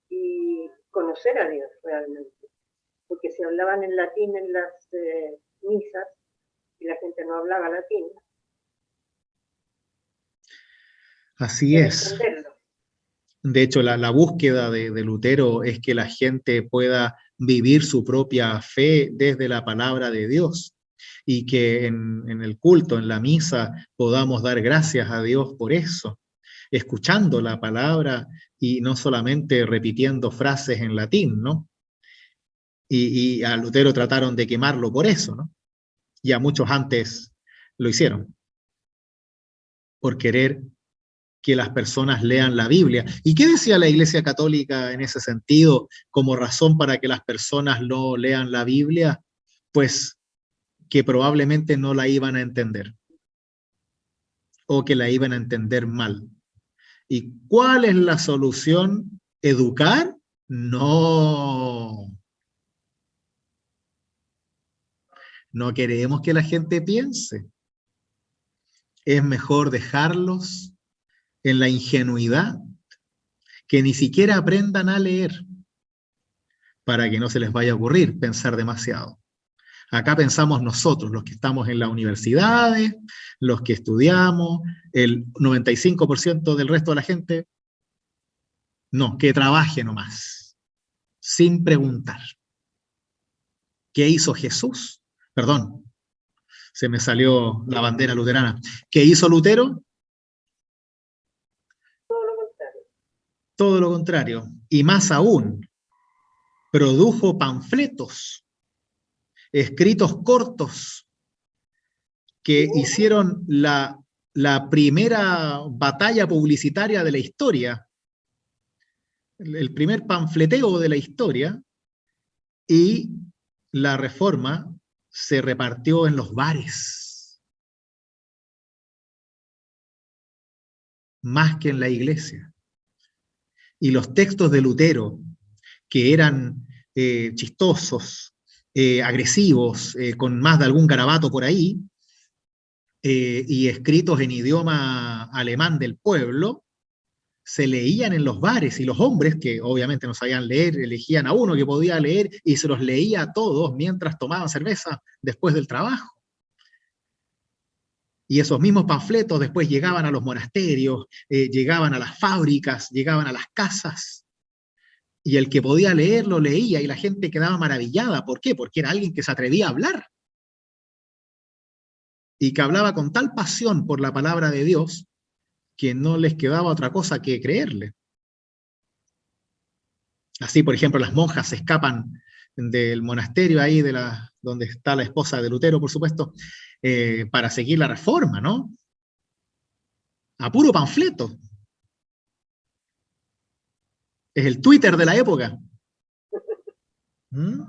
y conocer a Dios realmente. Porque si hablaban en latín en las misas y la gente no hablaba latín, Así es. entenderlo. De hecho, la búsqueda de Lutero es que la gente pueda vivir su propia fe desde la palabra de Dios y que en el culto, en la misa, podamos dar gracias a Dios por eso, escuchando la palabra y no solamente repitiendo frases en latín, ¿no? Y a Lutero trataron de quemarlo por eso, ¿no? Y a muchos antes lo hicieron, por querer que las personas lean la Biblia. ¿Y qué decía la Iglesia Católica en ese sentido como razón para que las personas no lean la Biblia? Pues que probablemente no la iban a entender o que la iban a entender mal. ¿Y cuál es la solución? ¿Educar? No. No queremos que la gente piense. Es mejor dejarlos en la ingenuidad, que ni siquiera aprendan a leer, para que no se les vaya a ocurrir pensar demasiado. Acá pensamos nosotros, los que estamos en las universidades, los que estudiamos, el 95% del resto de la gente, no, que trabaje nomás, sin preguntar. ¿Qué hizo Jesús? Perdón, se me salió la bandera luterana. ¿Qué hizo Lutero? Todo lo contrario. Todo lo contrario. Y más aún, produjo panfletos, escritos cortos, que hicieron la primera batalla publicitaria de la historia, el primer panfleteo de la historia, y la Reforma se repartió en los bares, más que en la iglesia. Y los textos de Lutero, que eran chistosos, agresivos, con más de algún garabato por ahí, y escritos en idioma alemán del pueblo, se leían en los bares, y los hombres, que obviamente no sabían leer, elegían a uno que podía leer y se los leía a todos mientras tomaban cerveza después del trabajo. Y esos mismos panfletos después llegaban a los monasterios, llegaban a las fábricas, llegaban a las casas, y el que podía leerlo leía, y la gente quedaba maravillada. ¿Por qué? Porque era alguien que se atrevía a hablar, y que hablaba con tal pasión por la palabra de Dios, que no les quedaba otra cosa que creerle. Así, por ejemplo, las monjas se escapan del monasterio ahí, donde está la esposa de Lutero, por supuesto, para seguir la Reforma, ¿no? A puro panfleto. Es el Twitter de la época. ¿Mm?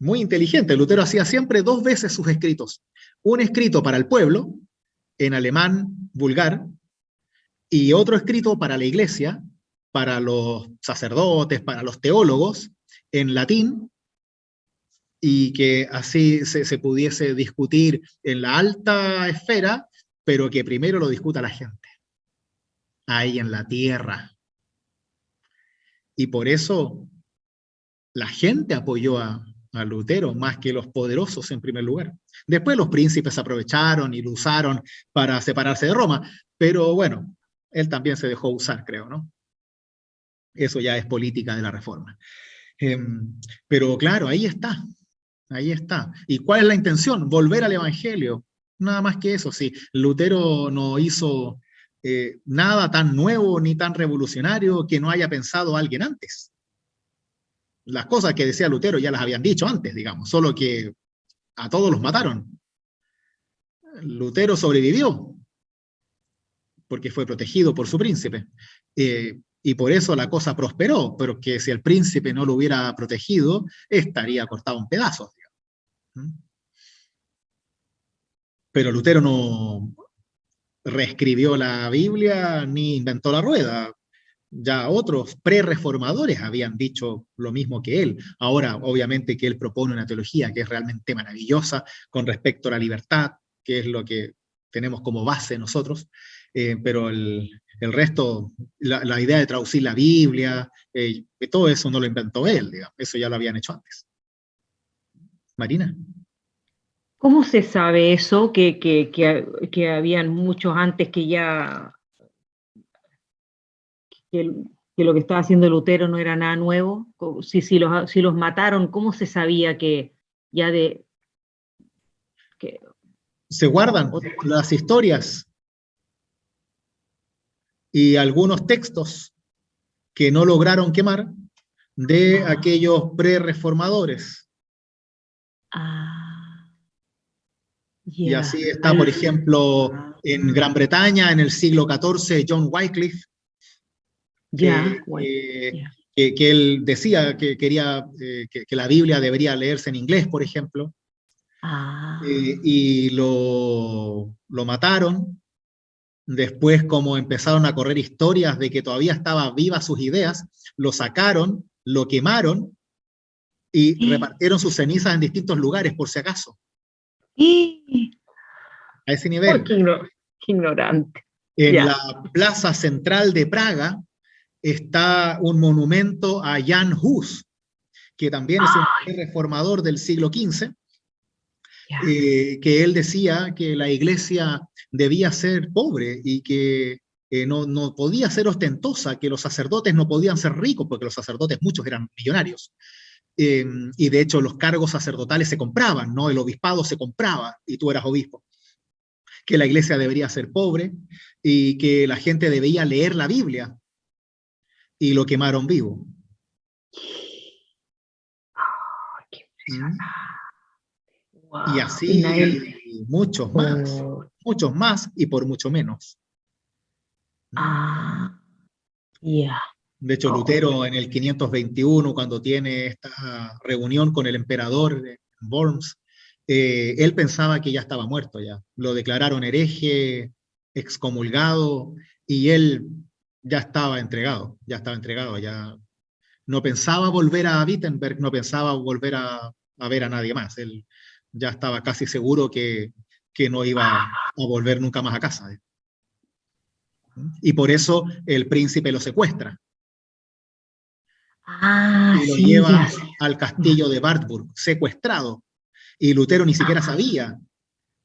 Muy inteligente. Lutero hacía siempre 2 veces sus escritos. Un escrito para el pueblo, en alemán vulgar, y otro escrito para la iglesia, para los sacerdotes, para los teólogos, en latín, y que así se pudiese discutir en la alta esfera, pero que primero lo discuta la gente, ahí en la tierra. Y por eso la gente apoyó a Lutero más que los poderosos en primer lugar. Después los príncipes aprovecharon y lo usaron para separarse de Roma, pero bueno, él también se dejó usar, creo, ¿no? Eso ya es política de la Reforma. Pero claro, ahí está. Ahí está. ¿Y cuál es la intención? Volver al Evangelio. Nada más que eso, sí. Lutero no hizo nada tan nuevo ni tan revolucionario que no haya pensado alguien antes. Las cosas que decía Lutero ya las habían dicho antes, digamos, solo que a todos los mataron. Lutero sobrevivió porque fue protegido por su príncipe. Y por eso la cosa prosperó, pero que si el príncipe no lo hubiera protegido, estaría cortado en pedazos. Pero Lutero no reescribió la Biblia ni inventó la rueda. Ya otros pre-reformadores habían dicho lo mismo que él. Ahora, obviamente que él propone una teología que es realmente maravillosa con respecto a la libertad, que es lo que tenemos como base nosotros, pero el resto, la idea de traducir la Biblia, todo eso no lo inventó él, digamos. Eso ya lo habían hecho antes. Marina. ¿Cómo se sabe eso? Que habían muchos antes que ya... que lo que estaba haciendo Lutero no era nada nuevo. Si los mataron, ¿cómo se sabía que ya de... Se guardan las historias y algunos textos que no lograron quemar de aquellos pre-reformadores. Y así está, por ejemplo, en Gran Bretaña, en el siglo XIV, John Wycliffe, que él decía que quería que la Biblia debería leerse en inglés, por ejemplo, y lo mataron. Después, como empezaron a correr historias de que todavía estaban vivas sus ideas, lo sacaron, lo quemaron y repartieron sus cenizas en distintos lugares, por si acaso. A ese nivel. Qué ignorante. En la plaza central de Praga está un monumento a Jan Hus, que también es un reformador del siglo XV, Ya. que él decía que la iglesia debía ser pobre y que no podía ser ostentosa, que los sacerdotes no podían ser ricos, porque los sacerdotes muchos eran millonarios. Y de hecho los cargos sacerdotales se compraban, ¿no? El obispado se compraba y tú eras obispo. Que la iglesia debería ser pobre y que la gente debía leer la Biblia, y lo quemaron vivo. Qué ¿Mm? wow. Y así muchos Oh, más y por mucho menos. ya. De hecho, Oh, Lutero en el 521, cuando tiene esta reunión con el emperador en Worms, él pensaba que ya estaba muerto ya. Lo declararon hereje, excomulgado, y él ya estaba entregado, ya no pensaba volver a Wittenberg, no pensaba volver a ver a nadie más. Él ya estaba casi seguro que no iba a volver nunca más a casa. Y por eso el príncipe lo secuestra y lo sí, lleva ya. al castillo de Wartburg, secuestrado. Y Lutero ni siquiera sabía.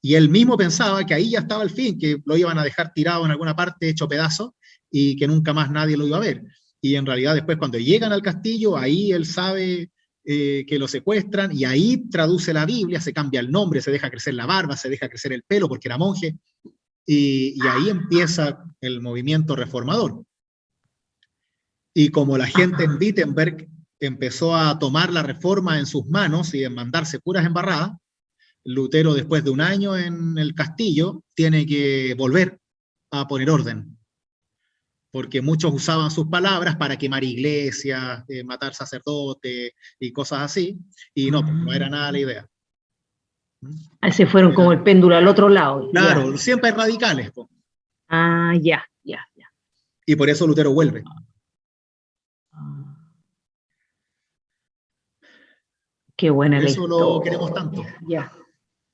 Y él mismo pensaba que ahí ya estaba el fin, que lo iban a dejar tirado en alguna parte, hecho pedazo, y que nunca más nadie lo iba a ver. Y en realidad después cuando llegan al castillo, ahí él sabe que lo secuestran, y ahí traduce la Biblia, se cambia el nombre, se deja crecer la barba, se deja crecer el pelo porque era monje, y ahí empieza el movimiento reformador. Y como la gente en Wittenberg empezó a tomar la reforma en sus manos y en mandarse puras embarradas, Lutero, después de un año en el castillo, tiene que volver a poner orden, porque muchos usaban sus palabras para quemar iglesias, matar sacerdotes y cosas así, y no era nada la idea. Se fueron como el péndulo al otro lado. Claro, Ya. siempre radicales, po. Ya, ya, ya. Y por eso Lutero vuelve. Qué buena Por la eso lo queremos historia. tanto. Ya,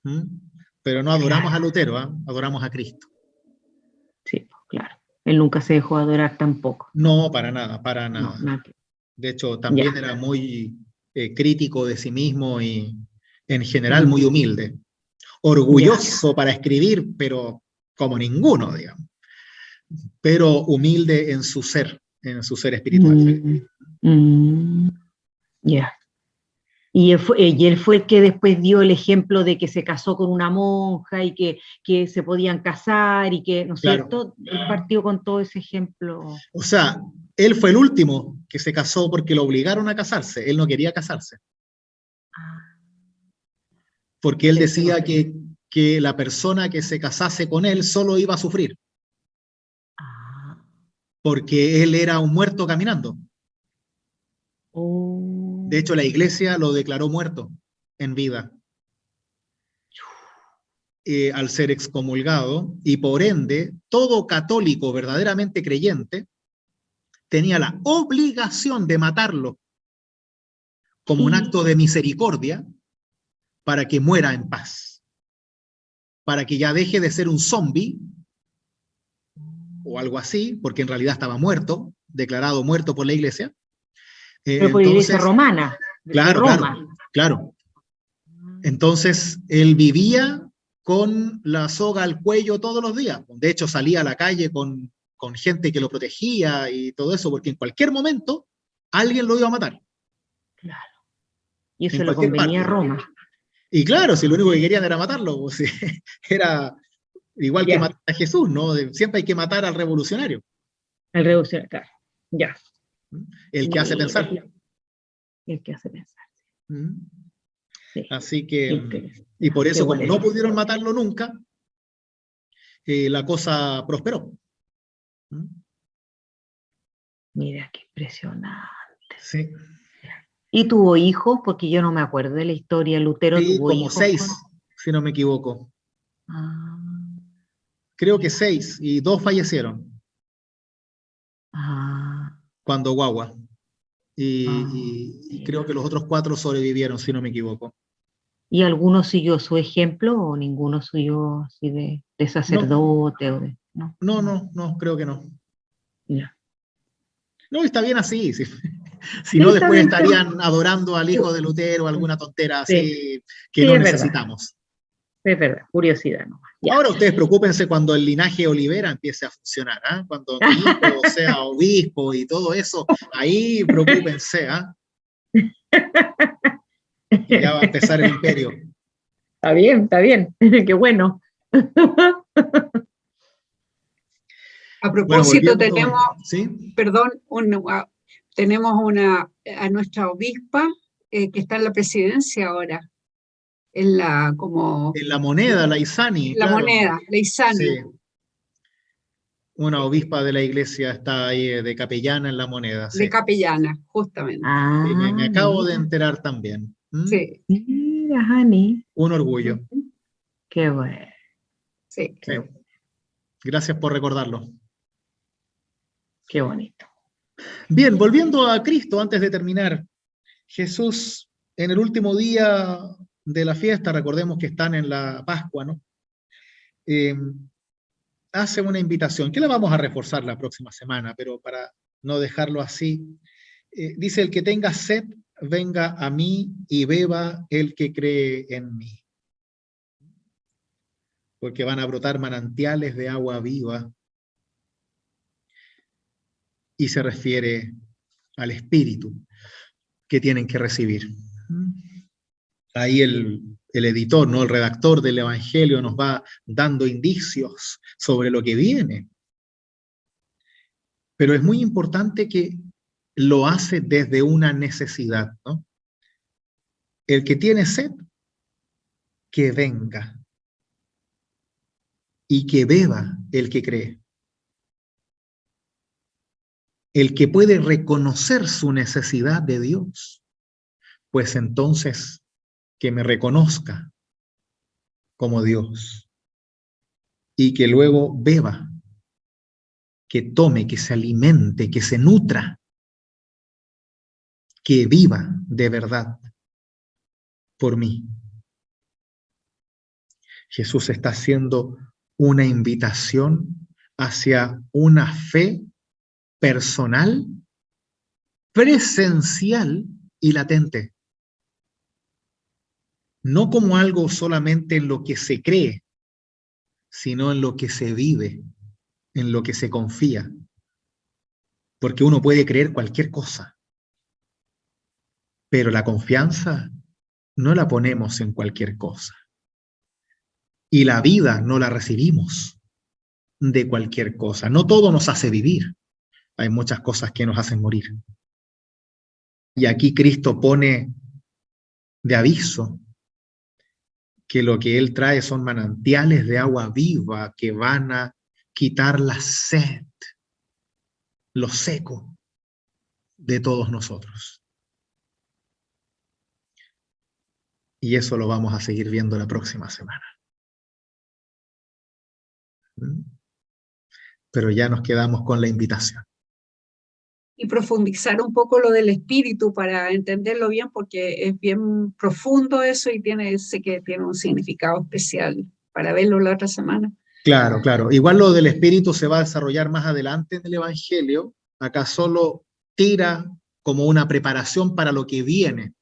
¿Mm? Pero no adoramos claro. a Lutero, ¿eh? Adoramos a Cristo. Sí, claro. Él nunca se dejó adorar tampoco. No, para nada, para No, nada. nada. De hecho, Ya. también era muy crítico de sí mismo y en general muy Mm, humilde. ya. Orgulloso para escribir, pero como ninguno, digamos. Pero humilde en su ser espiritual. Mm, mm, ya. Y él fue el que después dio el ejemplo de que se casó con una monja y que se podían casar y que, ¿no es Claro. cierto? Él partió con todo ese ejemplo. O sea, él fue el último que se casó porque lo obligaron a casarse. Él no quería casarse. Ah, Porque él se decía lo- que la persona que se casase con él solo iba a sufrir, ah, porque él era un muerto caminando. De hecho, la oh, iglesia lo declaró muerto en vida, al ser excomulgado, y por ende, todo católico verdaderamente creyente tenía la obligación de matarlo como un ¿qué? acto de misericordia para que muera en paz, para que ya deje de ser un zombie o algo así, porque en realidad estaba muerto, declarado muerto por la iglesia. Pero por iglesia Entonces, romana, de claro, claro, Roma. claro. Entonces, él vivía con la soga al cuello todos los días. De hecho, salía a la calle con gente que lo protegía y todo eso, porque en cualquier momento alguien lo iba a matar, Claro. Y en eso le cualquier convenía a parte. Roma. Y claro, si lo único que querían era matarlo, pues, sí, era igual que Ya, matar a Jesús, ¿no? Siempre hay que matar al revolucionario, el reducción, claro. Ya. el que hace Mira, pensar. el que hace pensar. Sí, Así que, interesante. y por Qué eso, como buena no idea. pudieron matarlo nunca, la cosa prosperó. Mira, qué impresionante. Sí, ¿Y tuvo hijos? Porque yo no me acuerdo de la historia. Lutero sí, tuvo como hijos 6, si no me equivoco. Ah, Creo que 6, y 2 fallecieron ah, cuando guagua. Y creo que mira. los otros 4 sobrevivieron, si no me equivoco. ¿Y alguno siguió su ejemplo o ninguno siguió así de No, sacerdote o de... No, no, creo que no. ya. No, está bien así, sí. Si no, Sí, está después bien, estarían adorando al hijo de Lutero, alguna tontera sí, así que sí, no es verdad, necesitamos. es verdad, curiosidad nomás. Ya. Ahora ustedes preocúpense cuando el linaje Olivera empiece a funcionar, ¿ah? Cuando mi hijo sea obispo y todo eso, ahí preocúpense, ¿ah? Que ya va a empezar el imperio. Está bien, qué bueno. A Bueno, propósito, volviendo, tenemos, ¿sí? perdón, tenemos a nuestra obispa que está en la presidencia ahora, en la, como, En la moneda, la Isani, la claro. moneda, la Sí, Isani. una obispa de la iglesia está ahí de capellana en la moneda, De sí. capellana, justamente. Sí, me Ah, acabo de mira, enterar también. ¿Mm? Sí, mira, Jani, Un orgullo. qué bueno, sí. Sí. Gracias por recordarlo. qué bonito. Bien, volviendo a Cristo antes de terminar. Jesús, en el último día de la fiesta, recordemos que están en la Pascua, ¿no? Eh, hace una invitación, que la vamos a reforzar la próxima semana, pero para no dejarlo así, dice, el que tenga sed, venga a mí y beba el que cree en mí, porque van a brotar manantiales de agua viva, y se refiere al Espíritu que tienen que recibir. Ahí el editor, ¿no? El redactor del Evangelio nos va dando indicios sobre lo que viene. Pero es muy importante que lo hace desde una necesidad, ¿no? El que tiene sed, que venga y que beba el que cree. El que puede reconocer su necesidad de Dios, pues entonces que me reconozca como Dios y que luego beba, que tome, que se alimente, que se nutra, que viva de verdad por mí. Jesús está haciendo una invitación hacia una fe personal, presencial y latente. No como algo solamente en lo que se cree, sino en lo que se vive, en lo que se confía. Porque uno puede creer cualquier cosa, pero la confianza no la ponemos en cualquier cosa. Y la vida no la recibimos de cualquier cosa. No todo nos hace vivir. Hay muchas cosas que nos hacen morir. Y aquí Cristo pone de aviso que lo que Él trae son manantiales de agua viva que van a quitar la sed, lo seco de todos nosotros. Y eso lo vamos a seguir viendo la próxima semana. ¿Mm? Pero ya nos quedamos con la invitación. Y profundizar un poco lo del espíritu para entenderlo bien, porque es bien profundo eso y sé que tiene un significado especial para verlo la otra semana. Claro, claro. Igual lo del Espíritu se va a desarrollar más adelante en el Evangelio. Acá solo tira como una preparación para lo que viene.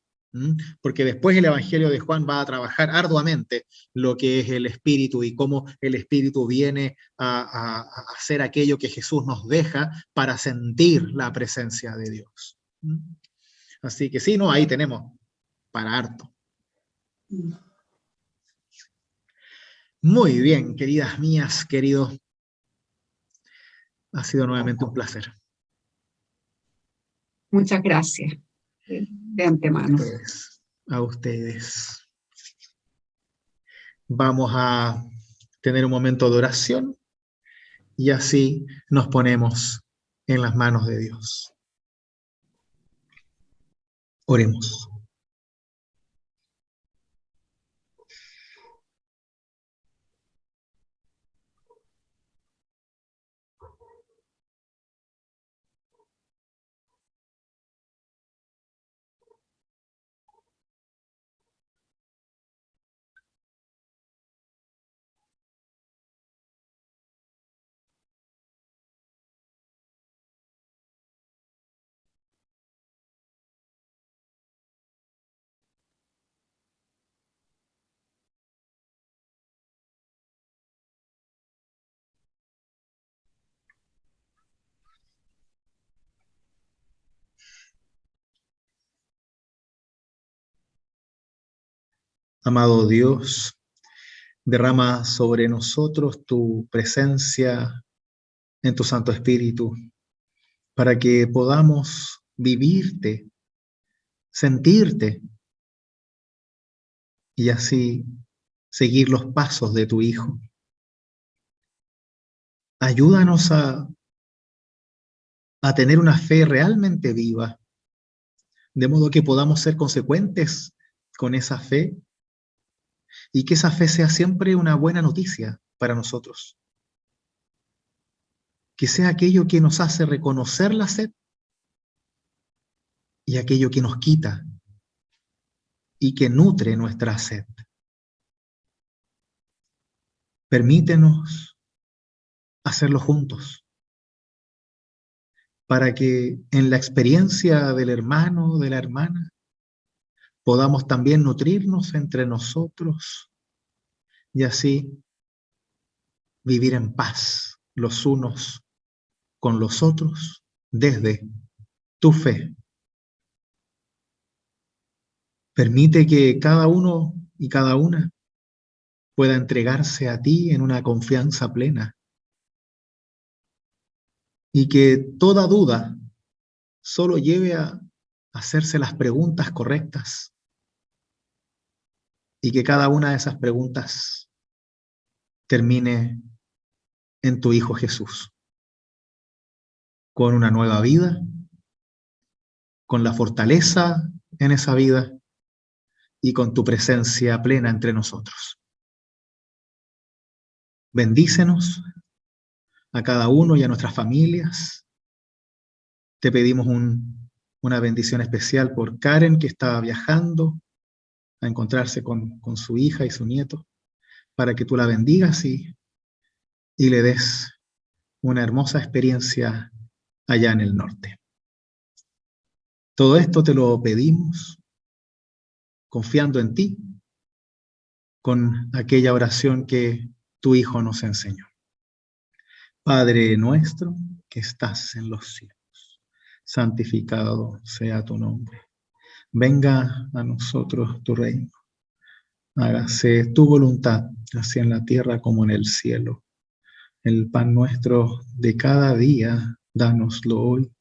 Porque después el Evangelio de Juan va a trabajar arduamente lo que es el Espíritu y cómo el Espíritu viene a hacer aquello que Jesús nos deja para sentir la presencia de Dios. Así que sí, no, ahí tenemos para harto. Muy bien, queridas mías, queridos. Ha sido nuevamente un placer. Muchas gracias de antemano. A ustedes. Vamos a tener un momento de oración y así nos ponemos en las manos de Dios. Oremos. Amado Dios, derrama sobre nosotros tu presencia en tu Santo Espíritu, para que podamos vivirte, sentirte, y así seguir los pasos de tu Hijo. Ayúdanos a tener una fe realmente viva, de modo que podamos ser consecuentes con esa fe y que esa fe sea siempre una buena noticia para nosotros. Que sea aquello que nos hace reconocer la sed y aquello que nos quita y que nutre nuestra sed. Permítenos hacerlo juntos, para que en la experiencia del hermano, de la hermana, podamos también nutrirnos entre nosotros y así vivir en paz los unos con los otros desde tu fe. Permite que cada uno y cada una pueda entregarse a ti en una confianza plena y que toda duda solo lleve a hacerse las preguntas correctas y que cada una de esas preguntas termine en tu Hijo Jesús, con una nueva vida, con la fortaleza en esa vida y con tu presencia plena entre nosotros. Bendícenos a cada uno y a nuestras familias. Te pedimos una bendición especial por Karen, que está viajando a encontrarse con su hija y su nieto, para que tú la bendigas y le des una hermosa experiencia allá en el norte. Todo esto te lo pedimos confiando en ti, con aquella oración que tu Hijo nos enseñó. Padre nuestro que estás en los cielos, santificado sea tu nombre. Venga a nosotros tu reino. Hágase tu voluntad, así en la tierra como en el cielo. El pan nuestro de cada día, dánoslo hoy.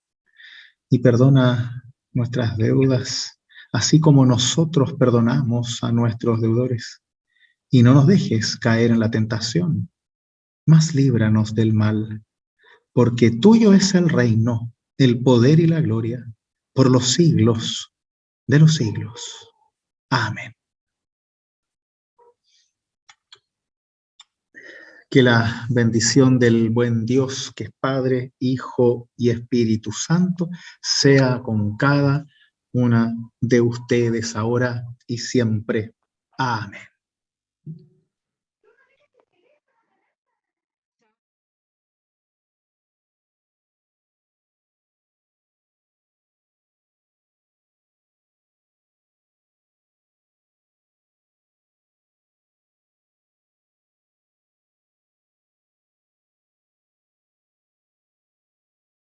Y perdona nuestras deudas, así como nosotros perdonamos a nuestros deudores. Y no nos dejes caer en la tentación, mas líbranos del mal. Porque tuyo es el reino, el poder y la gloria, por los siglos de los siglos. Amén. Que la bendición del buen Dios, que es Padre, Hijo y Espíritu Santo, sea con cada una de ustedes ahora y siempre. Amén.